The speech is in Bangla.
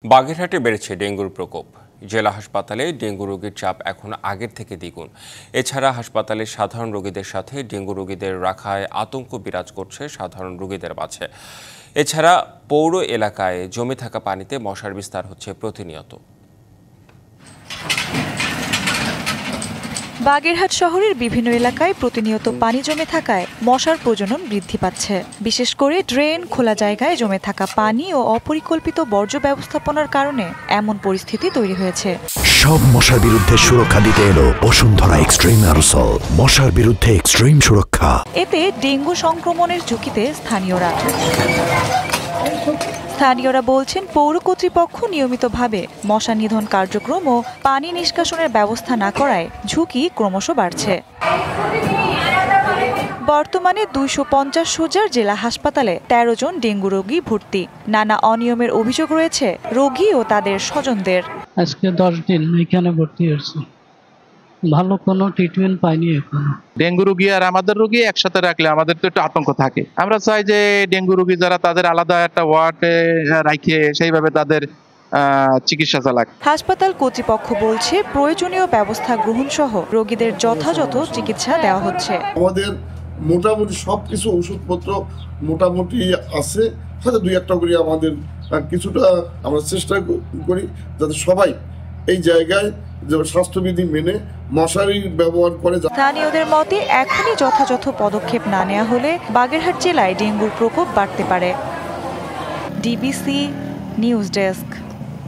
বাগেরহাটে বেড়েছে ডেঙ্গুর প্রকোপ। জেলা হাসপাতালে ডেঙ্গু রোগীর চাপ এখন আগের থেকে দ্বিগুণ। এছাড়া হাসপাতালে সাধারণ রোগীদের সাথে ডেঙ্গু রোগীদের রাখায় আতঙ্ক বিরাজ করছে সাধারণ রোগীদের মাঝে। এছাড়া পৌর এলাকায় জমে থাকা পানিতে মশার বিস্তার হচ্ছে প্রতিনিয়ত। বাগেরহাট শহরের বিভিন্ন এলাকায় প্রতিনিয়ত পানি জমে থাকায় মশার প্রজনন বৃদ্ধি পাচ্ছে। বিশেষ করে ড্রেন, খোলা জায়গায় জমে থাকা পানি ও অপরিকল্পিত বর্জ্য ব্যবস্থাপনার কারণে এমন পরিস্থিতি তৈরি হয়েছে। সব মশার বিরুদ্ধে সুরক্ষা দিতে এলো বসুন্ধরা এক্সট্রিম অ্যারোসল, মশার বিরুদ্ধে এক্সট্রিম সুরক্ষা। এতে ডেঙ্গু সংক্রমণের ঝুঁকিতে স্থানীয়রা বলছেন, পৌর কর্তৃপক্ষ নিয়মিতভাবে মশা নিধন কার্যক্রম ও পানি নিষ্কাশনের ব্যবস্থা না করায় ঝুঁকি ক্রমশ বাড়ছে। বর্তমানে 250 শয্যার জেলা হাসপাতালে 13 জন ডেঙ্গু রোগী ভর্তি। নানা অনিয়মের অভিযোগ রয়েছে রোগী ও তাদের স্বজনদের। আজকে 10 দিন এখানে ভর্তি হয়েছে, ভালো কোনো ট্রিটমেন্ট পাইনি এখনো। ডেঙ্গু রোগী আর আমাদের রোগী একসাথে রাখলে আমাদের তো একটু আতঙ্ক থাকে। আমরা চাই যে ডেঙ্গু রোগী যারা তাদের আলাদা একটা ওয়ার্ডে রাখিয়ে সেইভাবে তাদের চিকিৎসা চালাক। হাসপাতাল কর্তৃপক্ষ বলছে, প্রয়োজনীয় ব্যবস্থা গ্রহণ সহ রোগীদের যথাযথ চিকিৎসা দেওয়া হচ্ছে। আমাদের মোটামুটি সবকিছু ওষুধপত্র মোটামুটি আছে, হয়তো 2-1টা করে আমাদের কিছুটা আমরা চেষ্টা করি যাতে সবাই এই জায়গায় স্বাস্থ্যবিধি মেনে মশারি ব্যবহার করে। স্থানীয়দের মতে, এখনই যথাযথ পদক্ষেপ না নেওয়া হলে বাগেরহাট জেলায় ডেঙ্গুর প্রকোপ বাড়তে পারে। DBC news desk.